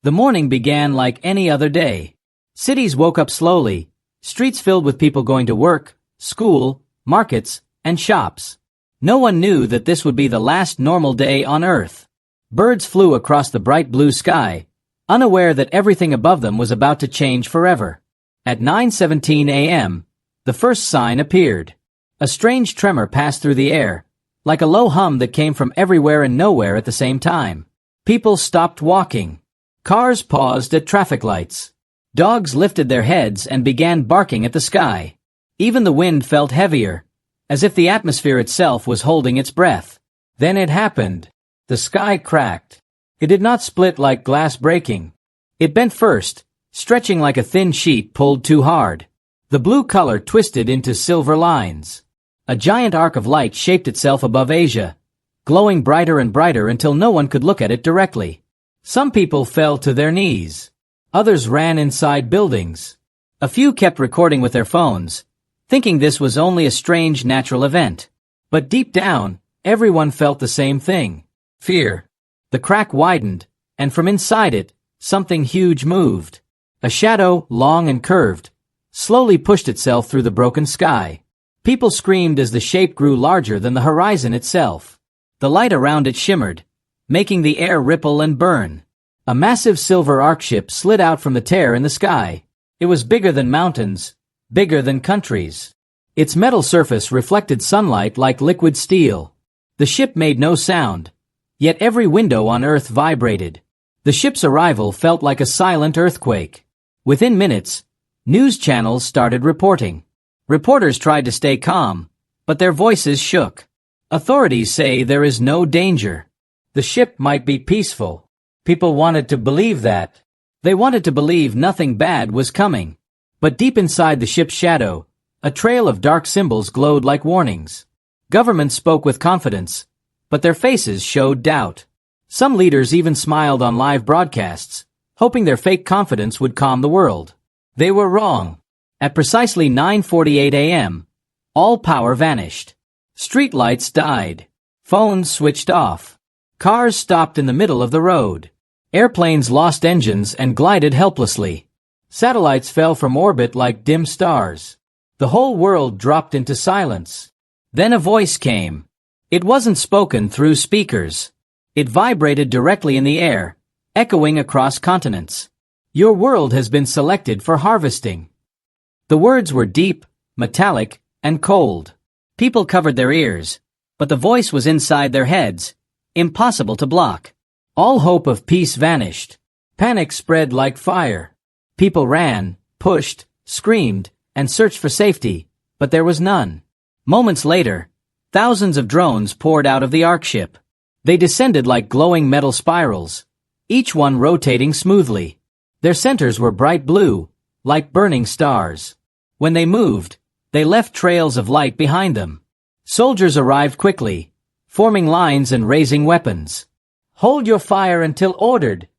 The morning began like any other day. Cities woke up slowly, streets filled with people going to work, school, markets, and shops. No one knew that this would be the last normal day on Earth. Birds flew across the bright blue sky, unaware that everything above them was about to change forever. At 9:17 a.m., the first sign appeared. A strange tremor passed through the air, like a low hum that came from everywhere and nowhere at the same time. People stopped walking. Cars paused at traffic lights. Dogs lifted their heads and began barking at the sky. Even the wind felt heavier, as if the atmosphere itself was holding its breath. Then it happened. The sky cracked. It did not split like glass breaking. It bent first, stretching like a thin sheet pulled too hard. The blue color twisted into silver lines. A giant arc of light shaped itself above Asia, glowing brighter and brighter until no one could look at it directly. Some people fell to their knees. Others ran inside buildings. A few kept recording with their phones, thinking this was only a strange natural event. But deep down, everyone felt the same thing. Fear. The crack widened, and from inside it, something huge moved. A shadow, long and curved, slowly pushed itself through the broken sky. People screamed as the shape grew larger than the horizon itself. The light around it shimmered, making the air ripple and burn. A massive silver arc ship slid out from the tear in the sky. It was bigger than mountains, bigger than countries. Its metal surface reflected sunlight like liquid steel. The ship made no sound, yet every window on Earth vibrated. The ship's arrival felt like a silent earthquake. Within minutes, news channels started reporting. Reporters tried to stay calm, but their voices shook. Authorities say there is no danger. The ship might be peaceful. People wanted to believe that. They wanted to believe nothing bad was coming. But deep inside the ship's shadow, a trail of dark symbols glowed like warnings. Governments spoke with confidence, but their faces showed doubt. Some leaders even smiled on live broadcasts, hoping their fake confidence would calm the world. They were wrong. At precisely 9:48 a.m., all power vanished. Streetlights died. Phones switched off. Cars stopped in the middle of the road. Airplanes lost engines and glided helplessly. Satellites fell from orbit like dim stars. The whole world dropped into silence. Then a voice came. It wasn't spoken through speakers. It vibrated directly in the air, echoing across continents. Your world has been selected for harvesting. The words were deep, metallic, and cold. People covered their ears, but the voice was inside their heads, impossible to block. All hope of peace vanished. Panic spread like fire. People ran, pushed, screamed, and searched for safety, but there was none. Moments later, thousands of drones poured out of the arc ship. They descended like glowing metal spirals, each one rotating smoothly. Their centers were bright blue, like burning stars. When they moved, they left trails of light behind them. Soldiers arrived quickly, forming lines and raising weapons. "Hold your fire until ordered,"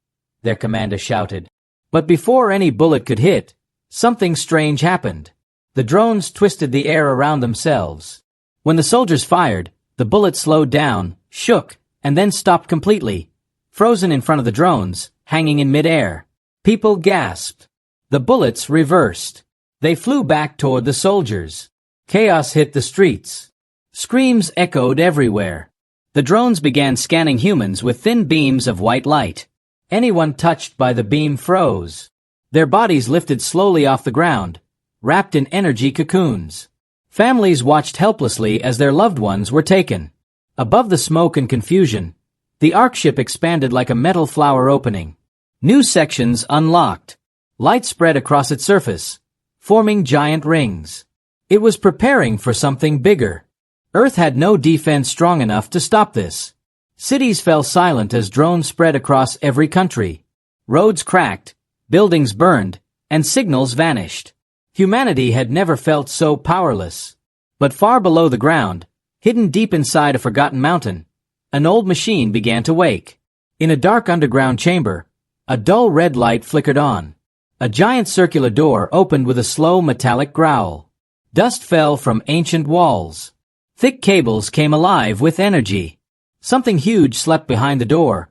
their commander shouted. But before any bullet could hit, something strange happened. The drones twisted the air around themselves. When the soldiers fired, the bullets slowed down, shook, and then stopped completely, frozen in front of the drones, hanging in midair. People gasped. The bullets reversed. They flew back toward the soldiers. Chaos hit the streets. Screams echoed everywhere. The drones began scanning humans with thin beams of white light. Anyone touched by the beam froze. Their bodies lifted slowly off the ground, wrapped in energy cocoons. Families watched helplessly as their loved ones were taken. Above the smoke and confusion, the arc ship expanded like a metal flower opening. New sections unlocked. Light spread across its surface, forming giant rings. It was preparing for something bigger. Earth had no defense strong enough to stop this. Cities fell silent as drones spread across every country. Roads cracked, buildings burned, and signals vanished. Humanity had never felt so powerless. But far below the ground, hidden deep inside a forgotten mountain, an old machine began to wake. In a dark underground chamber, a dull red light flickered on. A giant circular door opened with a slow metallic growl. Dust fell from ancient walls. Thick cables came alive with energy. Something huge slept behind the door,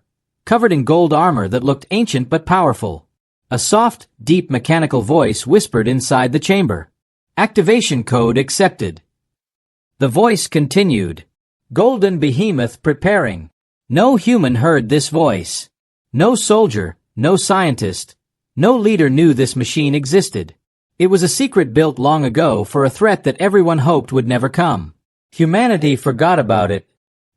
covered in gold armor that looked ancient but powerful. A soft, deep mechanical voice whispered inside the chamber. Activation code accepted. The voice continued. Golden Behemoth preparing. No human heard this voice. No soldier, no scientist, no leader knew this machine existed. It was a secret built long ago for a threat that everyone hoped would never come. Humanity forgot about it.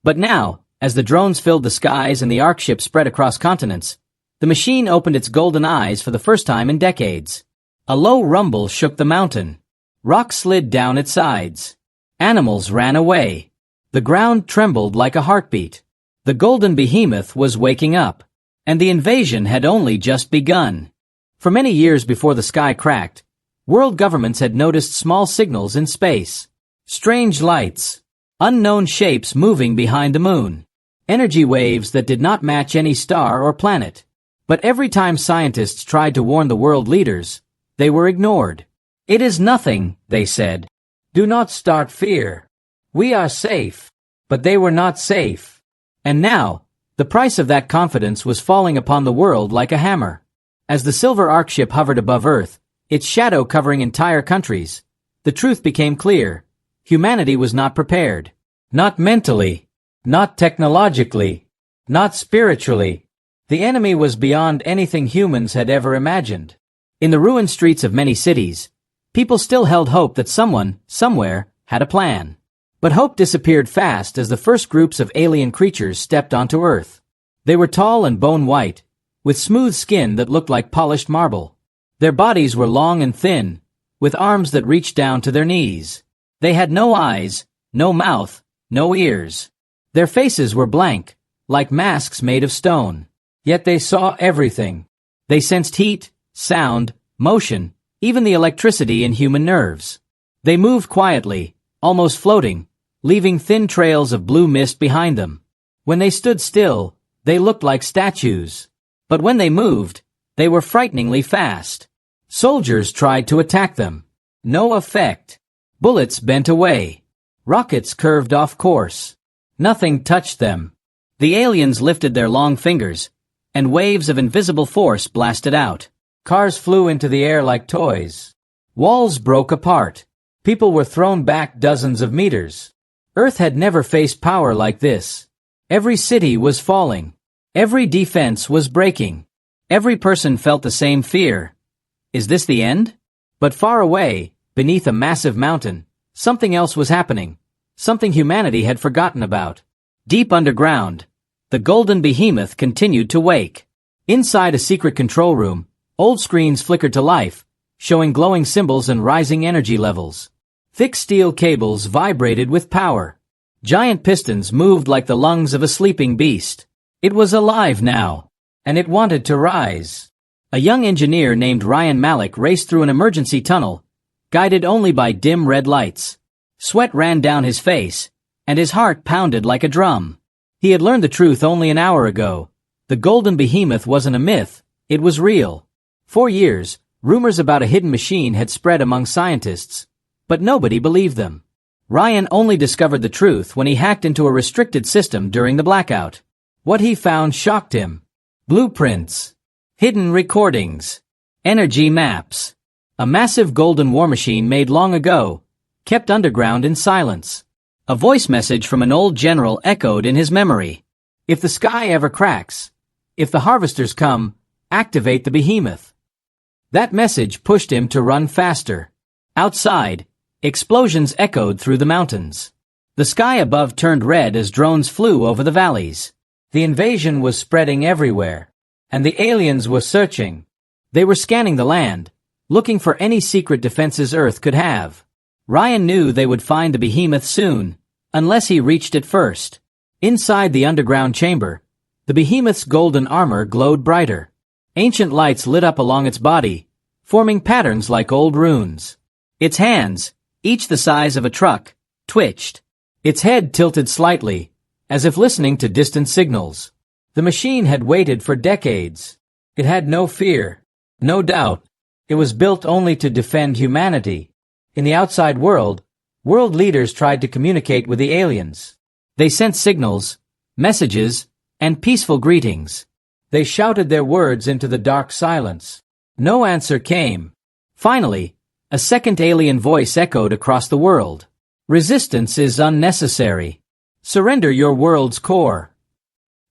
But now, as the drones filled the skies and the Ark ship spread across continents, the machine opened its golden eyes for the first time in decades. A low rumble shook the mountain. Rocks slid down its sides. Animals ran away. The ground trembled like a heartbeat. The Golden Behemoth was waking up. And the invasion had only just begun. For many years before the sky cracked, world governments had noticed small signals in space. Strange lights. Unknown shapes moving behind the moon. Energy waves that did not match any star or planet. But every time scientists tried to warn the world leaders, they were ignored. It is nothing, they said. Do not start fear. We are safe. But they were not safe. And now, the price of that confidence was falling upon the world like a hammer. As the silver Ark ship hovered above Earth, its shadow covering entire countries, the truth became clear. Humanity was not prepared. Not mentally. Not technologically. Not spiritually. The enemy was beyond anything humans had ever imagined. In the ruined streets of many cities, people still held hope that someone, somewhere, had a plan. But hope disappeared fast as the first groups of alien creatures stepped onto Earth. They were tall and bone-white, with smooth skin that looked like polished marble. Their bodies were long and thin, with arms that reached down to their knees. They had no eyes, no mouth, no ears. Their faces were blank, like masks made of stone. Yet they saw everything. They sensed heat, sound, motion, even the electricity in human nerves. They moved quietly, almost floating, leaving thin trails of blue mist behind them. When they stood still, they looked like statues. But when they moved, they were frighteningly fast. Soldiers tried to attack them. No effect. Bullets bent away. Rockets curved off course. Nothing touched them. The aliens lifted their long fingers, and waves of invisible force blasted out. Cars flew into the air like toys. Walls broke apart. People were thrown back dozens of meters. Earth had never faced power like this. Every city was falling. Every defense was breaking. Every person felt the same fear. Is this the end? But far away, beneath a massive mountain, something else was happening. Something humanity had forgotten about. Deep underground, the Golden Behemoth continued to wake. Inside a secret control room, old screens flickered to life, showing glowing symbols and rising energy levels. Thick steel cables vibrated with power. Giant pistons moved like the lungs of a sleeping beast. It was alive now, and it wanted to rise. A young engineer named Ryan Malik raced through an emergency tunnel, guided only by dim red lights. Sweat ran down his face, and his heart pounded like a drum. He had learned the truth only an hour ago. The Golden Behemoth wasn't a myth, it was real. For years, rumors about a hidden machine had spread among scientists, but nobody believed them. Ryan only discovered the truth when he hacked into a restricted system during the blackout. What he found shocked him. Blueprints. Hidden recordings. Energy maps. A massive golden war machine made long ago, kept underground in silence. A voice message from an old general echoed in his memory. If the sky ever cracks, if the harvesters come, activate the behemoth. That message pushed him to run faster. Outside, explosions echoed through the mountains. The sky above turned red as drones flew over the valleys. The invasion was spreading everywhere, and the aliens were searching. They were scanning the land, looking for any secret defenses Earth could have. Ryan knew they would find the behemoth soon, unless he reached it first. Inside the underground chamber, the behemoth's golden armor glowed brighter. Ancient lights lit up along its body, forming patterns like old runes. Its hands, each the size of a truck, twitched. Its head tilted slightly, as if listening to distant signals. The machine had waited for decades. It had no fear, no doubt. It was built only to defend humanity. In the outside world leaders tried to communicate with the aliens. They sent signals, messages, and peaceful greetings. They shouted their words into the dark silence. No answer came. Finally, a second alien voice echoed across the world. Resistance is unnecessary. Surrender your world's core.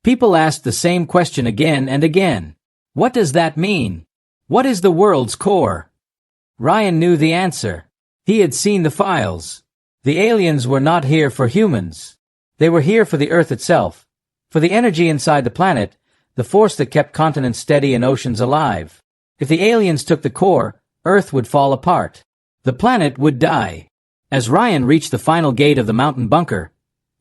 People asked the same question again and again. What does that mean? What is the world's core? Ryan knew the answer. He had seen the files. The aliens were not here for humans. They were here for the Earth itself, for the energy inside the planet, the force that kept continents steady and oceans alive. If the aliens took the core, Earth would fall apart. The planet would die. As Ryan reached the final gate of the mountain bunker,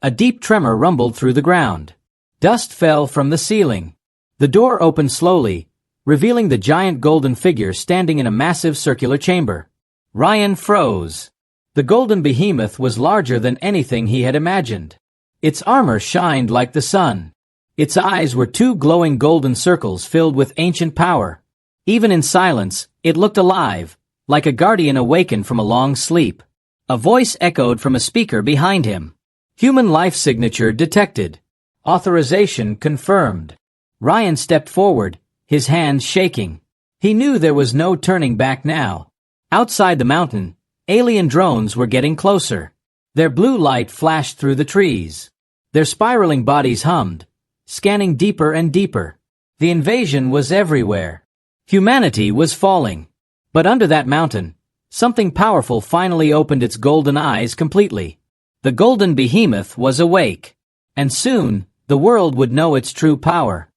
a deep tremor rumbled through the ground. Dust fell from the ceiling. The door opened slowly, revealing the giant golden figure standing in a massive circular chamber. Ryan froze. The Golden Behemoth was larger than anything he had imagined. Its armor shined like the sun. Its eyes were two glowing golden circles filled with ancient power. Even in silence, it looked alive, like a guardian awakened from a long sleep. A voice echoed from a speaker behind him. Human life signature detected. Authorization confirmed. Ryan stepped forward, his hands shaking. He knew there was no turning back now. Outside the mountain, alien drones were getting closer. Their blue light flashed through the trees. Their spiraling bodies hummed, scanning deeper and deeper. The invasion was everywhere. Humanity was falling. But under that mountain, something powerful finally opened its golden eyes completely. The Golden Behemoth was awake. And soon, the world would know its true power.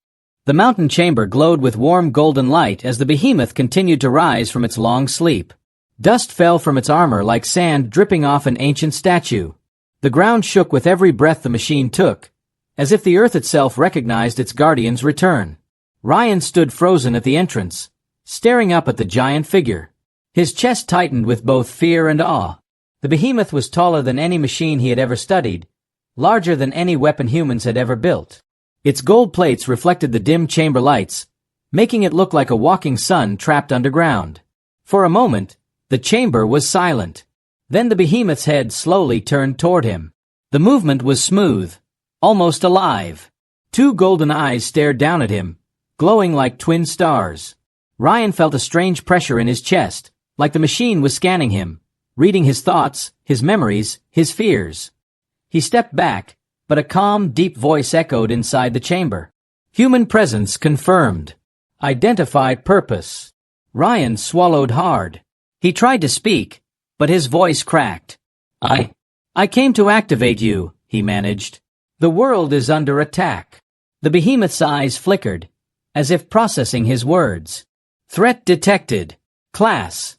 The mountain chamber glowed with warm golden light as the behemoth continued to rise from its long sleep. Dust fell from its armor like sand dripping off an ancient statue. The ground shook with every breath the machine took, as if the earth itself recognized its guardian's return. Ryan stood frozen at the entrance, staring up at the giant figure. His chest tightened with both fear and awe. The behemoth was taller than any machine he had ever studied, larger than any weapon humans had ever built. Its gold plates reflected the dim chamber lights, making it look like a walking sun trapped underground. For a moment, the chamber was silent. Then the behemoth's head slowly turned toward him. The movement was smooth, almost alive. Two golden eyes stared down at him, glowing like twin stars. Ryan felt a strange pressure in his chest, like the machine was scanning him, reading his thoughts, his memories, his fears. He stepped back, but a calm, deep voice echoed inside the chamber. Human presence confirmed. Identify purpose. Ryan swallowed hard. He tried to speak, but his voice cracked. I came to activate you, he managed. The world is under attack. The behemoth's eyes flickered, as if processing his words. Threat detected. Class.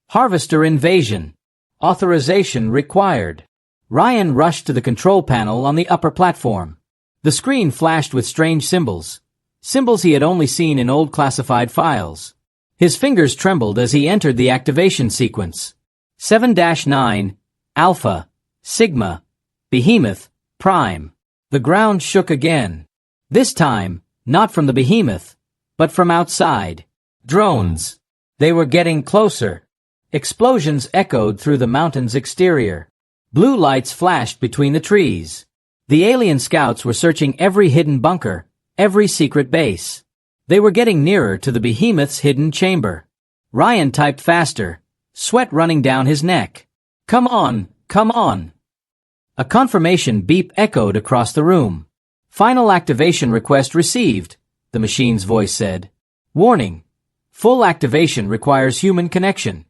Harvester invasion. Authorization required. Ryan rushed to the control panel on the upper platform. The screen flashed with strange symbols, symbols he had only seen in old classified files. His fingers trembled as he entered the activation sequence. 7-9, Alpha, Sigma, Behemoth, Prime. The ground shook again. This time, not from the behemoth, but from outside. Drones. They were getting closer. Explosions echoed through the mountain's exterior. Blue lights flashed between the trees. The alien scouts were searching every hidden bunker, every secret base. They were getting nearer to the behemoth's hidden chamber. Ryan typed faster, sweat running down his neck. Come on, come on. A confirmation beep echoed across the room. Final activation request received, the machine's voice said. Warning. Full activation requires human connection.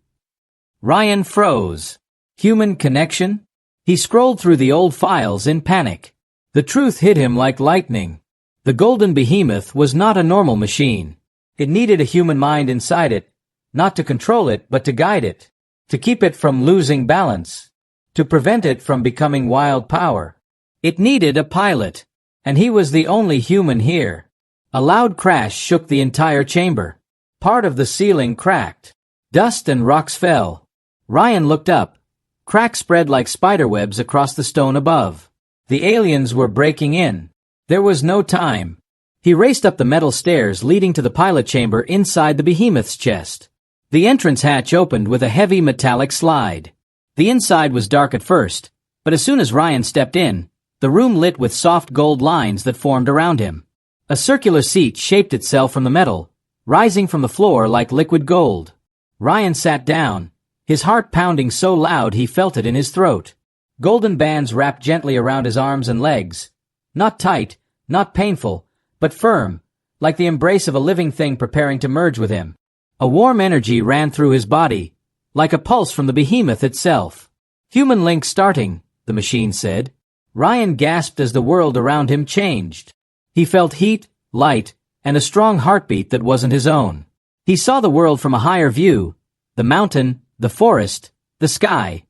Ryan froze. Human connection? He scrolled through the old files in panic. The truth hit him like lightning. The Golden Behemoth was not a normal machine. It needed a human mind inside it, not to control it but to guide it, to keep it from losing balance, to prevent it from becoming wild power. It needed a pilot, and he was the only human here. A loud crash shook the entire chamber. Part of the ceiling cracked. Dust and rocks fell. Ryan looked up. Cracks spread like spiderwebs across the stone above. The aliens were breaking in. There was no time. He raced up the metal stairs leading to the pilot chamber inside the behemoth's chest. The entrance hatch opened with a heavy metallic slide. The inside was dark at first, but as soon as Ryan stepped in, the room lit with soft gold lines that formed around him. A circular seat shaped itself from the metal, rising from the floor like liquid gold. Ryan sat down, his heart pounding so loud he felt it in his throat. Golden bands wrapped gently around his arms and legs. Not tight, not painful, but firm, like the embrace of a living thing preparing to merge with him. A warm energy ran through his body, like a pulse from the behemoth itself. "Human link starting," the machine said. Ryan gasped as the world around him changed. He felt heat, light, and a strong heartbeat that wasn't his own. He saw the world from a higher view, the mountain, the forest, the sky.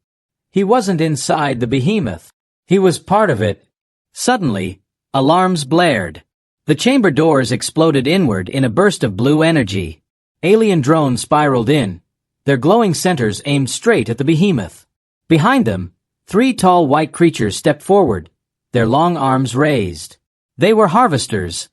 He wasn't inside the behemoth. He was part of it. Suddenly, alarms blared. The chamber doors exploded inward in a burst of blue energy. Alien drones spiraled in, their glowing centers aimed straight at the behemoth. Behind them, 3 tall white creatures stepped forward, their long arms raised. They were harvesters,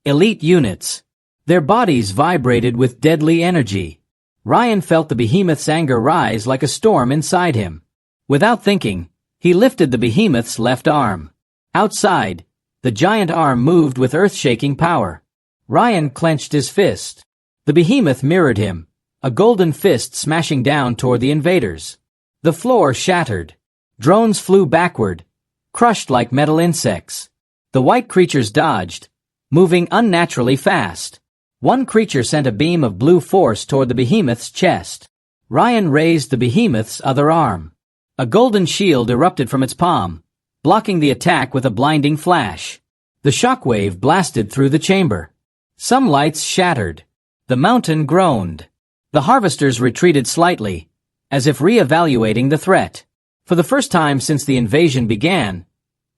elite units. Their bodies vibrated with deadly energy. Ryan felt the behemoth's anger rise like a storm inside him. Without thinking, he lifted the behemoth's left arm. Outside, the giant arm moved with earth-shaking power. Ryan clenched his fist. The behemoth mirrored him, a golden fist smashing down toward the invaders. The floor shattered. Drones flew backward, crushed like metal insects. The white creatures dodged, moving unnaturally fast. One creature sent a beam of blue force toward the behemoth's chest. Ryan raised the behemoth's other arm. A golden shield erupted from its palm, blocking the attack with a blinding flash. The shockwave blasted through the chamber. Some lights shattered. The mountain groaned. The harvesters retreated slightly, as if re-evaluating the threat. For the first time since the invasion began,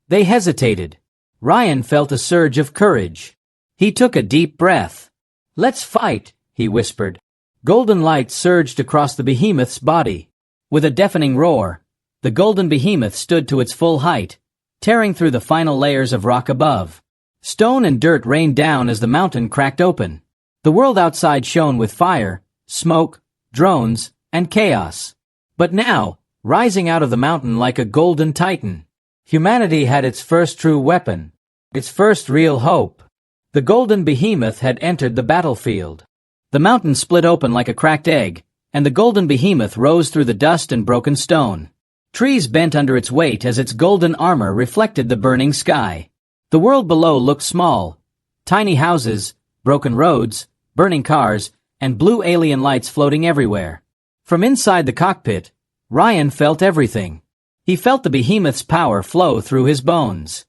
they hesitated. Ryan felt a surge of courage. He took a deep breath. "Let's fight," he whispered. Golden light surged across the behemoth's body. With a deafening roar, the golden behemoth stood to its full height, tearing through the final layers of rock above. Stone and dirt rained down as the mountain cracked open. The world outside shone with fire, smoke, drones, and chaos. But now, rising out of the mountain like a golden titan, humanity had its first true weapon, its first real hope. The golden behemoth had entered the battlefield. The mountain split open like a cracked egg, and the golden behemoth rose through the dust and broken stone. Trees bent under its weight as its golden armor reflected the burning sky. The world below looked small. Tiny houses, broken roads, burning cars, and blue alien lights floating everywhere. From inside the cockpit, Ryan felt everything. He felt the behemoth's power flow through his bones.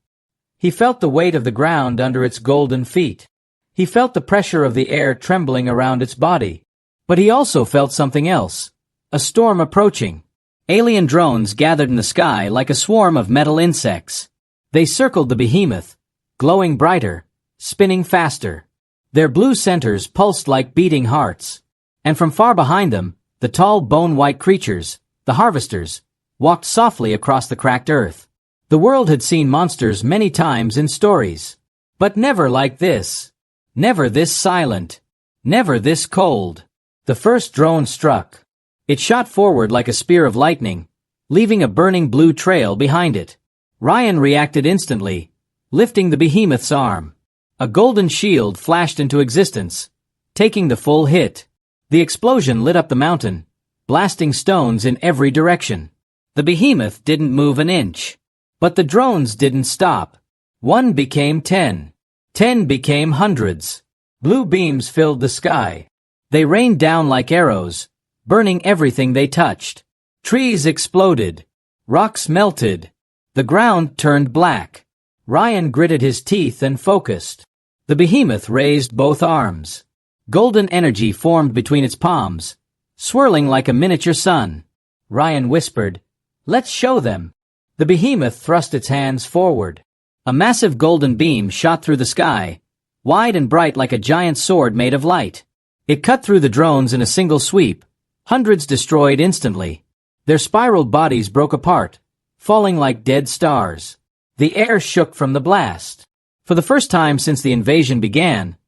He felt the weight of the ground under its golden feet. He felt the pressure of the air trembling around its body. But he also felt something else. A storm approaching. Alien drones gathered in the sky like a swarm of metal insects. They circled the behemoth, glowing brighter, spinning faster. Their blue centers pulsed like beating hearts. And from far behind them, the tall bone-white creatures, the harvesters, walked softly across the cracked earth. The world had seen monsters many times in stories. But never like this. Never this silent. Never this cold. The first drone struck. It shot forward like a spear of lightning, leaving a burning blue trail behind it. Ryan reacted instantly, lifting the behemoth's arm. A golden shield flashed into existence, taking the full hit. The explosion lit up the mountain, blasting stones in every direction. The behemoth didn't move an inch. But the drones didn't stop. 1 became 10. 10 became hundreds. Blue beams filled the sky. They rained down like arrows, burning everything they touched. Trees exploded. Rocks melted. The ground turned black. Ryan gritted his teeth and focused. The behemoth raised both arms. Golden energy formed between its palms, swirling like a miniature sun. Ryan whispered, "Let's show them." The behemoth thrust its hands forward. A massive golden beam shot through the sky, wide and bright like a giant sword made of light. It cut through the drones in a single sweep, hundreds destroyed instantly. Their spiraled bodies broke apart, falling like dead stars. The air shook from the blast. For the first time since the invasion began,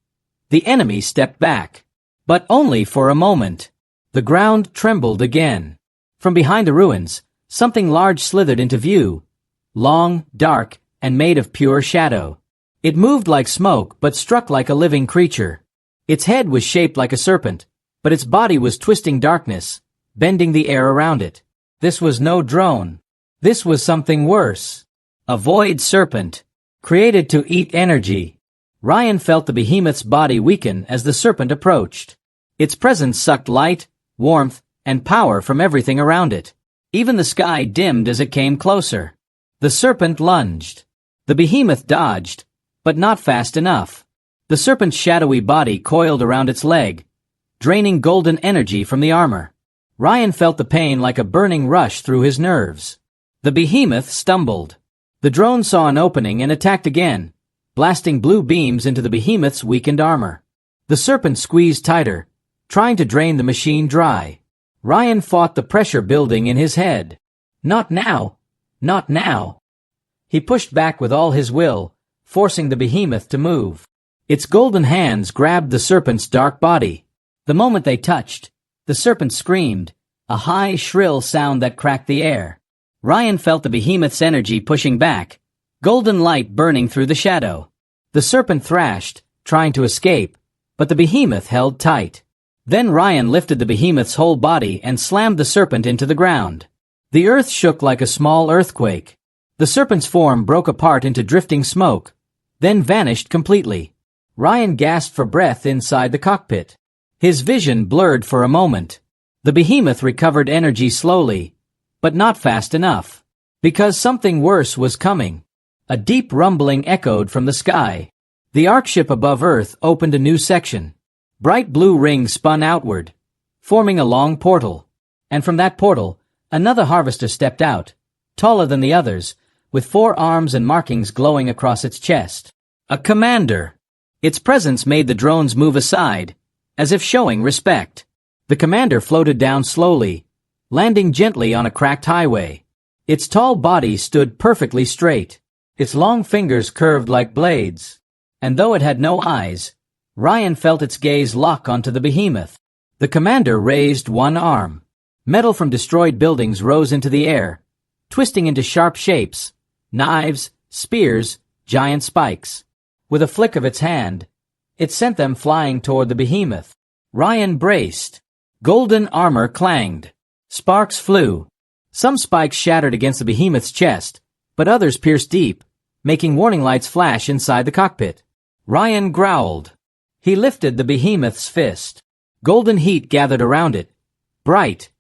the enemy stepped back. But only for a moment. The ground trembled again. From behind the ruins, something large slithered into view. Long, dark, and made of pure shadow. It moved like smoke but struck like a living creature. Its head was shaped like a serpent, but its body was twisting darkness, bending the air around it. This was no drone. This was something worse. A void serpent, created to eat energy. Ryan felt the behemoth's body weaken as the serpent approached. Its presence sucked light, warmth, and power from everything around it. Even the sky dimmed as it came closer. The serpent lunged. The behemoth dodged, but not fast enough. The serpent's shadowy body coiled around its leg, draining golden energy from the armor. Ryan felt the pain like a burning rush through his nerves. The behemoth stumbled. The drone saw an opening and attacked again, blasting blue beams into the behemoth's weakened armor. The serpent squeezed tighter, trying to drain the machine dry. Ryan fought the pressure building in his head. Not now. Not now. He pushed back with all his will, forcing the behemoth to move. Its golden hands grabbed the serpent's dark body. The moment they touched, the serpent screamed, a high, shrill sound that cracked the air. Ryan felt the behemoth's energy pushing back, golden light burning through the shadow. The serpent thrashed, trying to escape, but the behemoth held tight. Then Ryan lifted the behemoth's whole body and slammed the serpent into the ground. The earth shook like a small earthquake. The serpent's form broke apart into drifting smoke, then vanished completely. Ryan gasped for breath inside the cockpit. His vision blurred for a moment. The behemoth recovered energy slowly, but not fast enough. Because something worse was coming. A deep rumbling echoed from the sky. The arc ship above Earth opened a new section. Bright blue rings spun outward, forming a long portal. And from that portal, another harvester stepped out, taller than the others, with 4 arms and markings glowing across its chest. A commander. Its presence made the drones move aside, as if showing respect. The commander floated down slowly, landing gently on a cracked highway. Its tall body stood perfectly straight. Its long fingers curved like blades. And though it had no eyes, Ryan felt its gaze lock onto the behemoth. The commander raised one arm. Metal from destroyed buildings rose into the air, twisting into sharp shapes, knives, spears, giant spikes. With a flick of its hand, it sent them flying toward the behemoth. Ryan braced. Golden armor clanged. Sparks flew. Some spikes shattered against the behemoth's chest, but others pierced deep, making warning lights flash inside the cockpit. Ryan growled. He lifted the behemoth's fist. Golden heat gathered around it. Bright,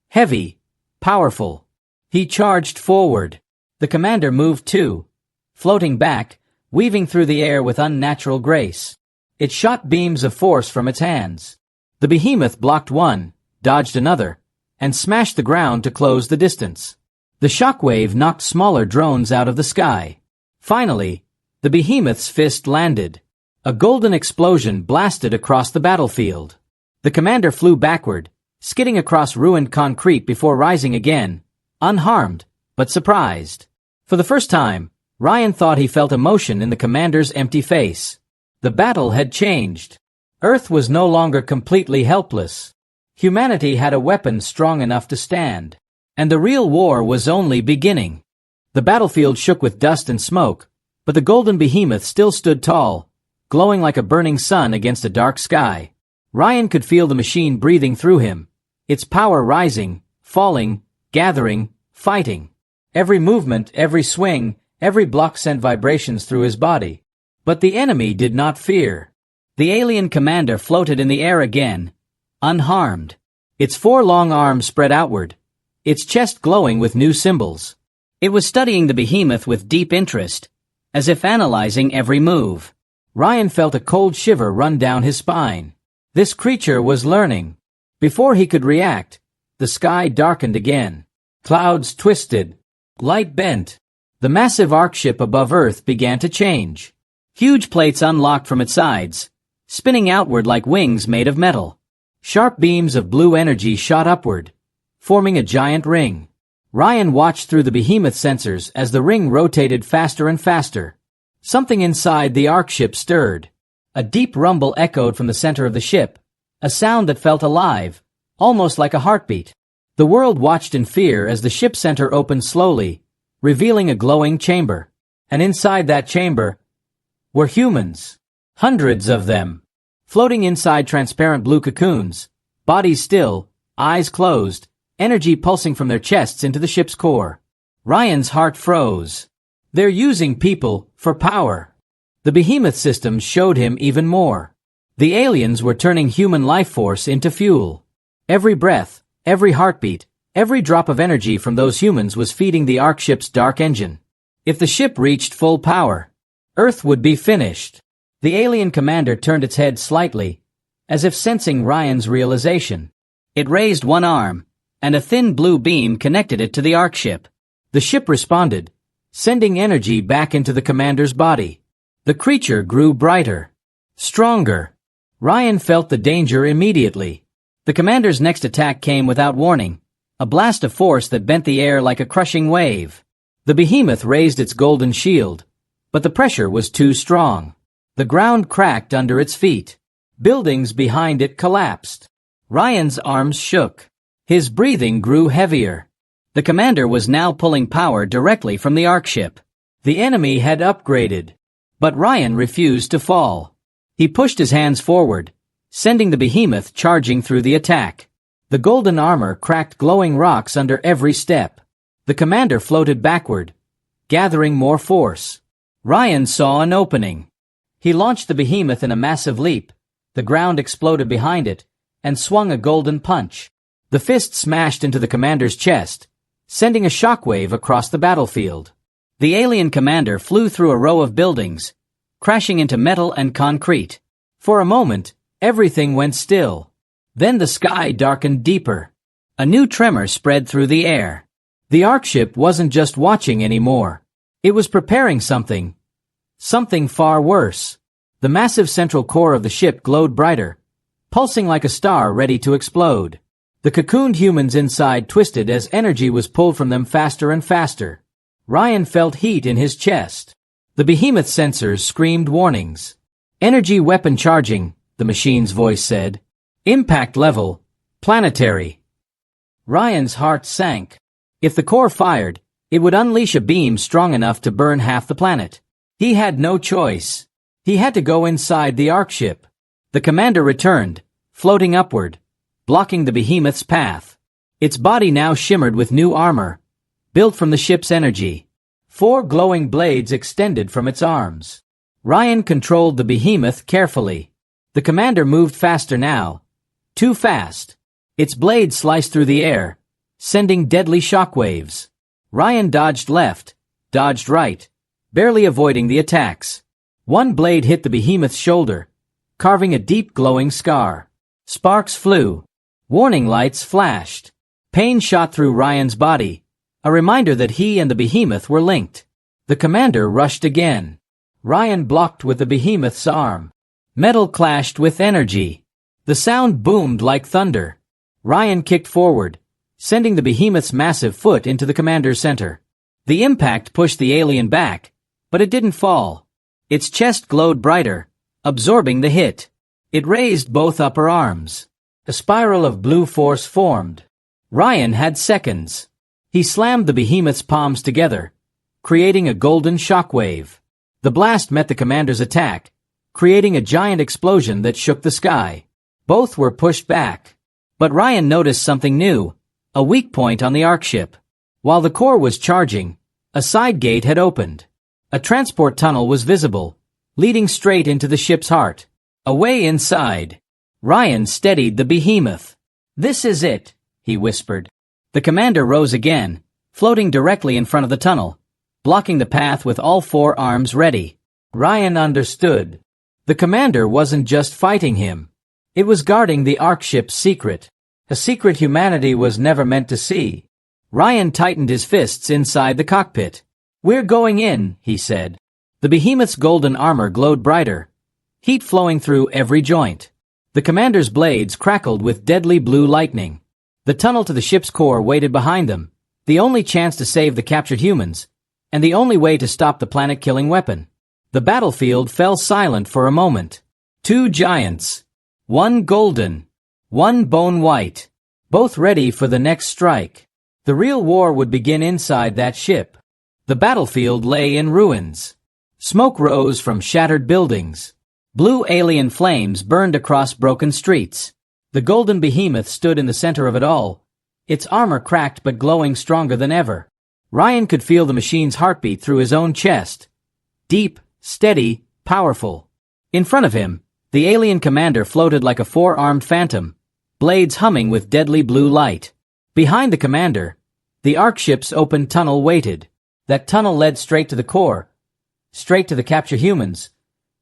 heavy, powerful. He charged forward. The commander moved too, floating back, weaving through the air with unnatural grace. It shot beams of force from its hands. The behemoth blocked one, dodged another, and smashed the ground to close the distance. The shockwave knocked smaller drones out of the sky. Finally, the behemoth's fist landed. A golden explosion blasted across the battlefield. The commander flew backward, skidding across ruined concrete before rising again, unharmed, but surprised. For the first time, Ryan thought he felt emotion in the commander's empty face. The battle had changed. Earth was no longer completely helpless. Humanity had a weapon strong enough to stand. And the real war was only beginning. The battlefield shook with dust and smoke, but the golden behemoth still stood tall, glowing like a burning sun against a dark sky. Ryan could feel the machine breathing through him, its power rising, falling, gathering, fighting. Every movement, every swing, every block sent vibrations through his body. But the enemy did not fear. The alien commander floated in the air again, unharmed. Its 4 long arms spread outward, its chest glowing with new symbols. It was studying the behemoth with deep interest, as if analyzing every move. Ryan felt a cold shiver run down his spine. This creature was learning. Before he could react, the sky darkened again. Clouds twisted. Light bent. The massive arc ship above Earth began to change. Huge plates unlocked from its sides, spinning outward like wings made of metal. Sharp beams of blue energy shot upward, forming a giant ring. Ryan watched through the behemoth sensors as the ring rotated faster and faster. Something inside the arc ship stirred. A deep rumble echoed from the center of the ship, a sound that felt alive, almost like a heartbeat. The world watched in fear as the ship center opened slowly, revealing a glowing chamber. And inside that chamber, were humans. Hundreds of them. Floating inside transparent blue cocoons, bodies still, eyes closed, energy pulsing from their chests into the ship's core. Ryan's heart froze. They're using people for power. The behemoth systems showed him even more. The aliens were turning human life force into fuel. Every breath, every heartbeat, every drop of energy from those humans was feeding the Ark ship's dark engine. If the ship reached full power, Earth would be finished. The alien commander turned its head slightly, as if sensing Ryan's realization. It raised one arm, and a thin blue beam connected it to the Ark ship. The ship responded, sending energy back into the commander's body. The creature grew brighter, stronger. Ryan felt the danger immediately. The commander's next attack came without warning, a blast of force that bent the air like a crushing wave. The behemoth raised its golden shield, but the pressure was too strong. The ground cracked under its feet. Buildings behind it collapsed. Ryan's arms shook. His breathing grew heavier. The commander was now pulling power directly from the Ark ship. The enemy had upgraded. But Ryan refused to fall. He pushed his hands forward, sending the behemoth charging through the attack. The golden armor cracked glowing rocks under every step. The commander floated backward, gathering more force. Ryan saw an opening. He launched the behemoth in a massive leap. The ground exploded behind it, and swung a golden punch. The fist smashed into the commander's chest, sending a shockwave across the battlefield. The alien commander flew through a row of buildings, crashing into metal and concrete. For a moment, everything went still. Then the sky darkened deeper. A new tremor spread through the air. The Ark ship wasn't just watching anymore. It was preparing something far worse. The massive central core of the ship glowed brighter, pulsing like a star ready to explode. The cocooned humans inside twisted as energy was pulled from them faster and faster. Ryan felt heat in his chest. The behemoth sensors screamed warnings. Energy weapon charging, the machine's voice said. Impact level, planetary. Ryan's heart sank. If the core fired, it would unleash a beam strong enough to burn half the planet. He had no choice. He had to go inside the Ark ship. The commander returned, floating upward, blocking the behemoth's path. Its body now shimmered with new armor, built from the ship's energy. 4 glowing blades extended from its arms. Ryan controlled the behemoth carefully. The commander moved faster now. Too fast. Its blades sliced through the air, sending deadly shockwaves. Ryan dodged left, dodged right, barely avoiding the attacks. One blade hit the behemoth's shoulder, carving a deep glowing scar. Sparks flew. Warning lights flashed. Pain shot through Ryan's body, a reminder that he and the behemoth were linked. The commander rushed again. Ryan blocked with the behemoth's arm. Metal clashed with energy. The sound boomed like thunder. Ryan kicked forward, sending the behemoth's massive foot into the commander's center. The impact pushed the alien back, but it didn't fall. Its chest glowed brighter, absorbing the hit. It raised both upper arms. A spiral of blue force formed. Ryan had seconds. He slammed the behemoth's palms together, creating a golden shockwave. The blast met the commander's attack, creating a giant explosion that shook the sky. Both were pushed back. But Ryan noticed something new, a weak point on the Ark ship. While the core was charging, a side gate had opened. A transport tunnel was visible, leading straight into the ship's heart. Away inside, Ryan steadied the behemoth. "This is it," he whispered. The commander rose again, floating directly in front of the tunnel, blocking the path with all 4 arms ready. Ryan understood. The commander wasn't just fighting him. It was guarding the Ark ship's secret, a secret humanity was never meant to see. Ryan tightened his fists inside the cockpit. "We're going in," he said. The behemoth's golden armor glowed brighter, heat flowing through every joint. The commander's blades crackled with deadly blue lightning. The tunnel to the ship's core waited behind them, the only chance to save the captured humans, and the only way to stop the planet-killing weapon. The battlefield fell silent for a moment. 2 giants. One golden, one bone white, both ready for the next strike. The real war would begin inside that ship. The battlefield lay in ruins. Smoke rose from shattered buildings. Blue alien flames burned across broken streets. The Golden Behemoth stood in the center of it all, its armor cracked but glowing stronger than ever. Ryan could feel the machine's heartbeat through his own chest. Deep, steady, powerful. In front of him, the alien commander floated like a four-armed phantom, blades humming with deadly blue light. Behind the commander, the Ark ship's open tunnel waited. That tunnel led straight to the core, straight to the captured humans,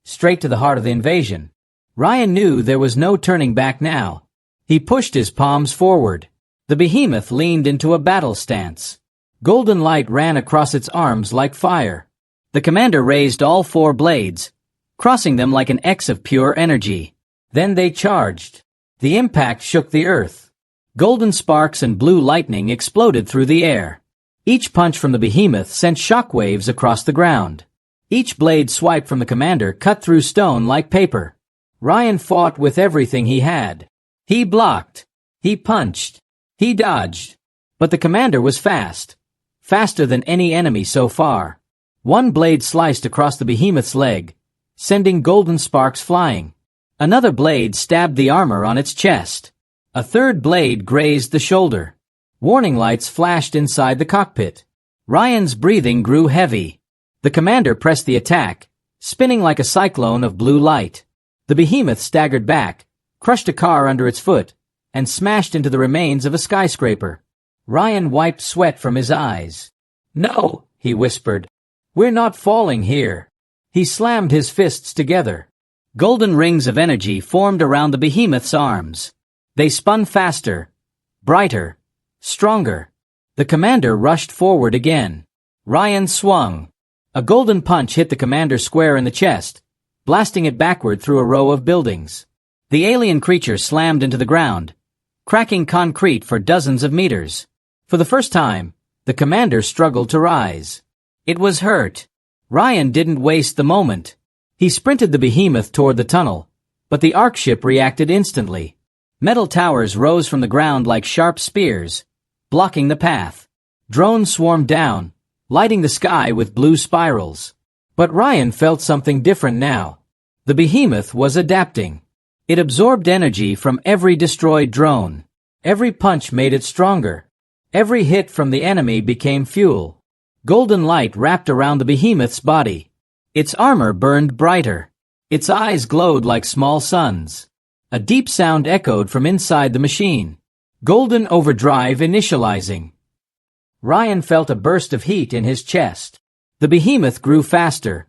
straight to the heart of the invasion. Ryan knew there was no turning back now. He pushed his palms forward. The behemoth leaned into a battle stance. Golden light ran across its arms like fire. The commander raised all four blades, crossing them like an X of pure energy. Then they charged. The impact shook the earth. Golden sparks and blue lightning exploded through the air. Each punch from the behemoth sent shockwaves across the ground. Each blade swipe from the commander cut through stone like paper. Ryan fought with everything he had. He blocked. He punched. He dodged. But the commander was fast. Faster than any enemy so far. One blade sliced across the behemoth's leg, sending golden sparks flying. Another blade stabbed the armor on its chest. A third blade grazed the shoulder. Warning lights flashed inside the cockpit. Ryan's breathing grew heavy. The commander pressed the attack, spinning like a cyclone of blue light. The behemoth staggered back, crushed a car under its foot, and smashed into the remains of a skyscraper. Ryan wiped sweat from his eyes. "No," he whispered. "We're not falling here." He slammed his fists together. Golden rings of energy formed around the behemoth's arms. They spun faster, brighter, stronger. The commander rushed forward again. Ryan swung. A golden punch hit the commander square in the chest, blasting it backward through a row of buildings. The alien creature slammed into the ground, cracking concrete for dozens of meters. For the first time, the commander struggled to rise. It was hurt. Ryan didn't waste the moment. He sprinted the behemoth toward the tunnel, but the Ark ship reacted instantly. Metal towers rose from the ground like sharp spears, blocking the path. Drones swarmed down, lighting the sky with blue spirals. But Ryan felt something different now. The behemoth was adapting. It absorbed energy from every destroyed drone. Every punch made it stronger. Every hit from the enemy became fuel. Golden light wrapped around the behemoth's body. Its armor burned brighter. Its eyes glowed like small suns. A deep sound echoed from inside the machine. Golden overdrive initializing. Ryan felt a burst of heat in his chest. The behemoth grew faster.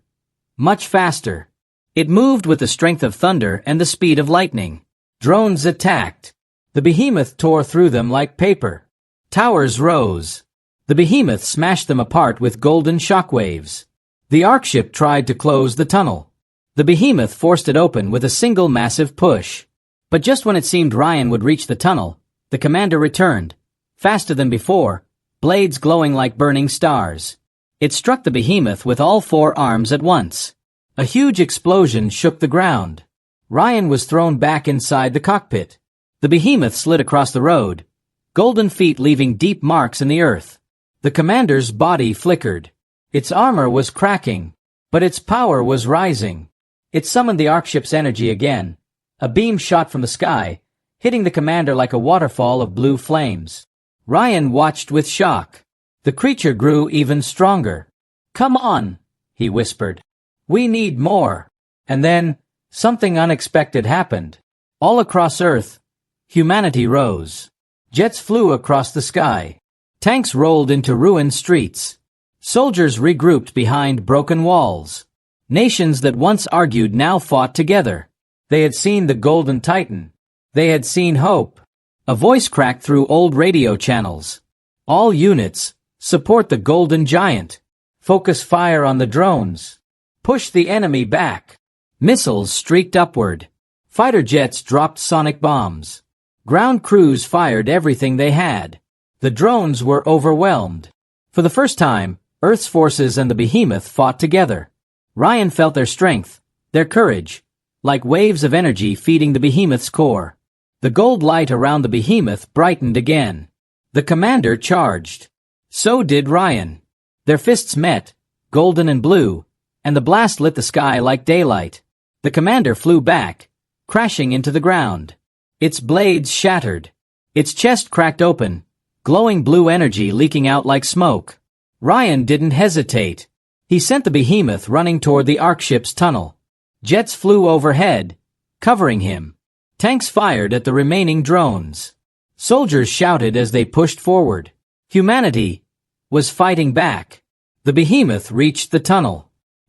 Much faster. It moved with the strength of thunder and the speed of lightning. Drones attacked. The behemoth tore through them like paper. Towers rose. The behemoth smashed them apart with golden shockwaves. The Ark ship tried to close the tunnel. The behemoth forced it open with a single massive push. But just when it seemed Ryan would reach the tunnel, the commander returned, faster than before, blades glowing like burning stars. It struck the behemoth with all four arms at once. A huge explosion shook the ground. Ryan was thrown back inside the cockpit. The behemoth slid across the road, golden feet leaving deep marks in the earth. The commander's body flickered. Its armor was cracking, but its power was rising. It summoned the Ark ship's energy again. A beam shot from the sky, hitting the commander like a waterfall of blue flames. Ryan watched with shock. The creature grew even stronger. "Come on," he whispered. "We need more." And then, something unexpected happened. All across Earth, humanity rose. Jets flew across the sky. Tanks rolled into ruined streets. Soldiers regrouped behind broken walls. Nations that once argued now fought together. They had seen the Golden Titan. They had seen hope. A voice cracked through old radio channels. "All units, support the Golden Giant. Focus fire on the drones. Push the enemy back." Missiles streaked upward. Fighter jets dropped sonic bombs. Ground crews fired everything they had. The drones were overwhelmed. For the first time, Earth's forces and the behemoth fought together. Ryan felt their strength, their courage, like waves of energy feeding the behemoth's core. The gold light around the behemoth brightened again. The commander charged. So did Ryan. Their fists met, golden and blue, and the blast lit the sky like daylight. The commander flew back, crashing into the ground. Its blades shattered. Its chest cracked open, glowing blue energy leaking out like smoke. Ryan didn't hesitate. He sent the behemoth running toward the Ark ship's tunnel. Jets flew overhead, covering him. Tanks fired at the remaining drones. Soldiers shouted as they pushed forward. Humanity was fighting back. The behemoth reached the tunnel.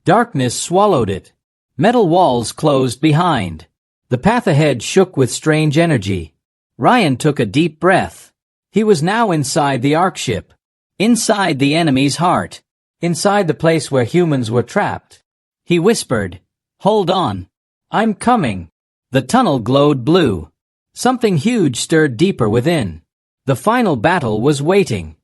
Darkness swallowed it. Metal walls closed behind. The path ahead shook with strange energy. Ryan took a deep breath. He was now inside the Ark ship. Inside the enemy's heart. Inside the place where humans were trapped. He whispered, "Hold on. I'm coming." The tunnel glowed blue. Something huge stirred deeper within. The final battle was waiting.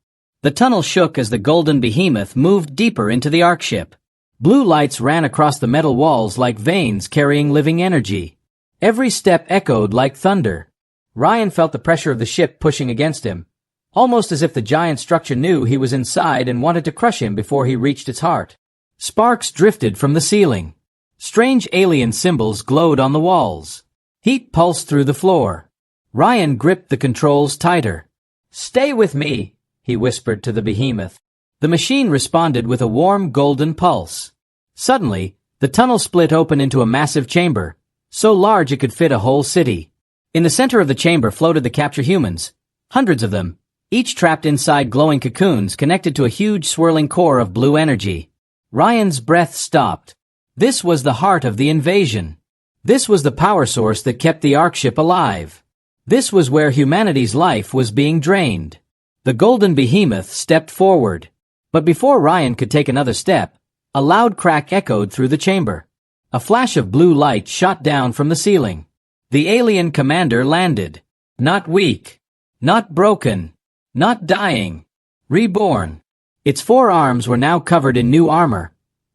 The tunnel shook as the Golden Behemoth moved deeper into the Ark ship. Blue lights ran across the metal walls like veins carrying living energy. Every step echoed like thunder. Ryan felt the pressure of the ship pushing against him, almost as if the giant structure knew he was inside and wanted to crush him before he reached its heart. Sparks drifted from the ceiling. Strange alien symbols glowed on the walls. Heat pulsed through the floor. Ryan gripped the controls tighter. "Stay with me," he whispered to the behemoth. The machine responded with a warm golden pulse. Suddenly, the tunnel split open into a massive chamber, so large it could fit a whole city. In the center of the chamber floated the captured humans, hundreds of them, each trapped inside glowing cocoons connected to a huge swirling core of blue energy. Ryan's breath stopped. This was the heart of the invasion. This was the power source that kept the Ark ship alive. This was where humanity's life was being drained. The Golden Behemoth stepped forward. But before Ryan could take another step, a loud crack echoed through the chamber. A flash of blue light shot down from the ceiling. The alien commander landed. Not weak. Not broken. Not dying. Reborn. Its 4 arms were now covered in new armor,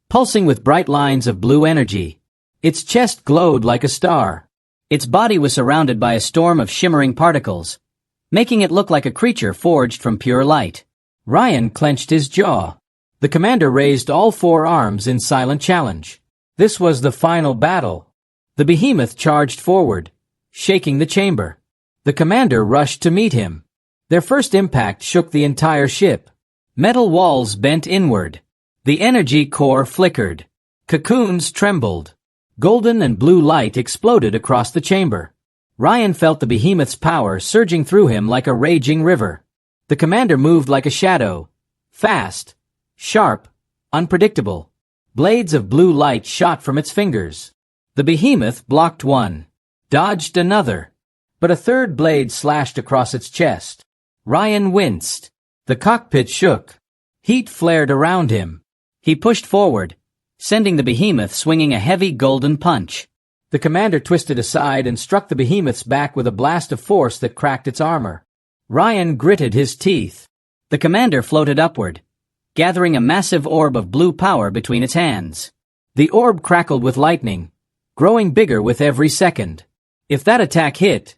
pulsing with bright lines of blue energy. Its chest glowed like a star. Its body was surrounded by a storm of shimmering particles, making it look like a creature forged from pure light. Ryan clenched his jaw. The commander raised all 4 arms in silent challenge. This was the final battle. The behemoth charged forward, shaking the chamber. The commander rushed to meet him. Their first impact shook the entire ship. Metal walls bent inward. The energy core flickered. Cocoons trembled. Golden and blue light exploded across the chamber. Ryan felt the behemoth's power surging through him like a raging river. The commander moved like a shadow. Fast, sharp, unpredictable. Blades of blue light shot from its fingers. The behemoth blocked one, dodged another, but a third blade slashed across its chest. Ryan winced. The cockpit shook. Heat flared around him. He pushed forward, sending the behemoth swinging a heavy golden punch. The commander twisted aside and struck the behemoth's back with a blast of force that cracked its armor. Ryan gritted his teeth. The commander floated upward, gathering a massive orb of blue power between its hands. The orb crackled with lightning, growing bigger with every second. If that attack hit,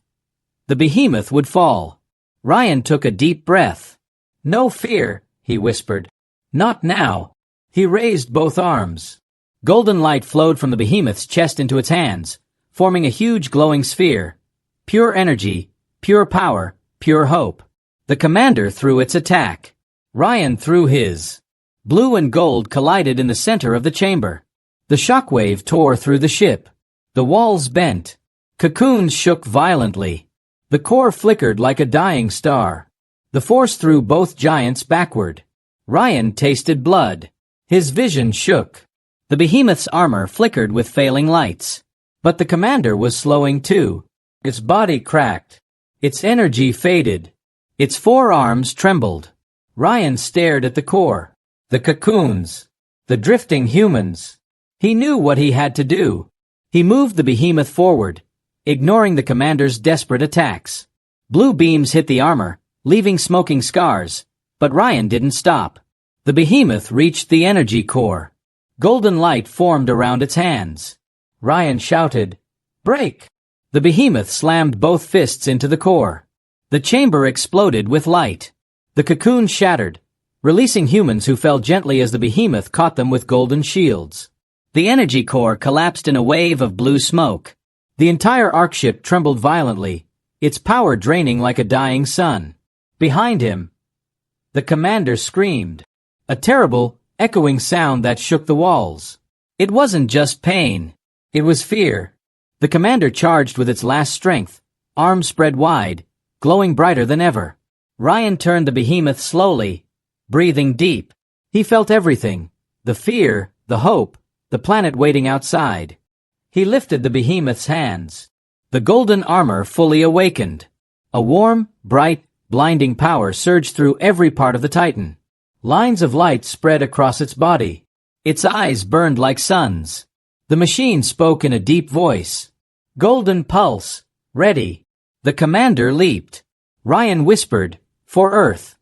the behemoth would fall. Ryan took a deep breath. "No fear," he whispered. "Not now." He raised both arms. Golden light flowed from the behemoth's chest into its hands, forming a huge glowing sphere. Pure energy, pure power, pure hope. The commander threw its attack. Ryan threw his. Blue and gold collided in the center of the chamber. The shockwave tore through the ship. The walls bent. Cocoons shook violently. The core flickered like a dying star. The force threw both giants backward. Ryan tasted blood. His vision shook. The behemoth's armor flickered with failing lights. But the commander was slowing too. Its body cracked. Its energy faded. Its 4 arms trembled. Ryan stared at the core. The cocoons. The drifting humans. He knew what he had to do. He moved the behemoth forward, ignoring the commander's desperate attacks. Blue beams hit the armor, leaving smoking scars, but Ryan didn't stop. The behemoth reached the energy core. Golden light formed around its hands. Ryan shouted, "Break!" The behemoth slammed both fists into the core. The chamber exploded with light. The cocoon shattered, releasing humans who fell gently as the behemoth caught them with golden shields. The energy core collapsed in a wave of blue smoke. The entire Ark ship trembled violently, its power draining like a dying sun. Behind him, the commander screamed. A terrible, echoing sound that shook the walls. It wasn't just pain. It was fear. The commander charged with its last strength, arms spread wide, glowing brighter than ever. Ryan turned the behemoth slowly, breathing deep. He felt everything, the fear, the hope, the planet waiting outside. He lifted the behemoth's hands. The golden armor fully awakened. A warm, bright, blinding power surged through every part of the Titan. Lines of light spread across its body. Its eyes burned like suns. The machine spoke in a deep voice. Golden pulse, ready. The commander leaped. Ryan whispered, for Earth.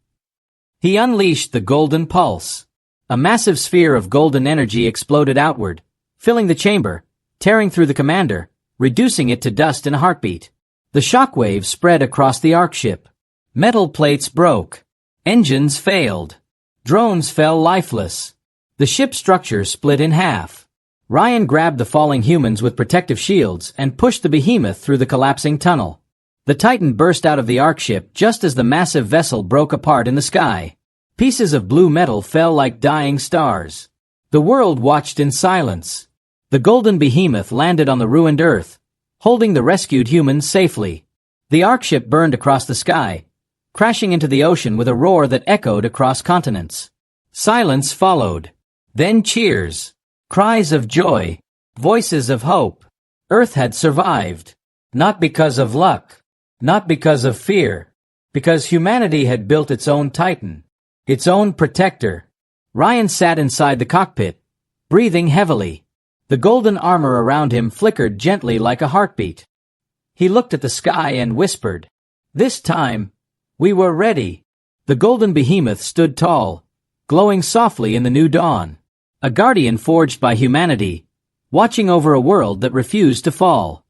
He unleashed the golden pulse. A massive sphere of golden energy exploded outward, filling the chamber, tearing through the commander, reducing it to dust in a heartbeat. The shockwave spread across the Ark ship. Metal plates broke. Engines failed. Drones fell lifeless. The ship's structure split in half. Ryan grabbed the falling humans with protective shields and pushed the behemoth through the collapsing tunnel. The Titan burst out of the Ark ship just as the massive vessel broke apart in the sky. Pieces of blue metal fell like dying stars. The world watched in silence. The golden behemoth landed on the ruined Earth, holding the rescued humans safely. The Ark ship burned across the sky, crashing into the ocean with a roar that echoed across continents. Silence followed. Then cheers. Cries of joy. Voices of hope. Earth had survived. Not because of luck. Not because of fear, because humanity had built its own Titan, its own protector. Ryan sat inside the cockpit, breathing heavily. The golden armor around him flickered gently like a heartbeat. He looked at the sky and whispered, this time, we were ready. The golden behemoth stood tall, glowing softly in the new dawn. A guardian forged by humanity, watching over a world that refused to fall.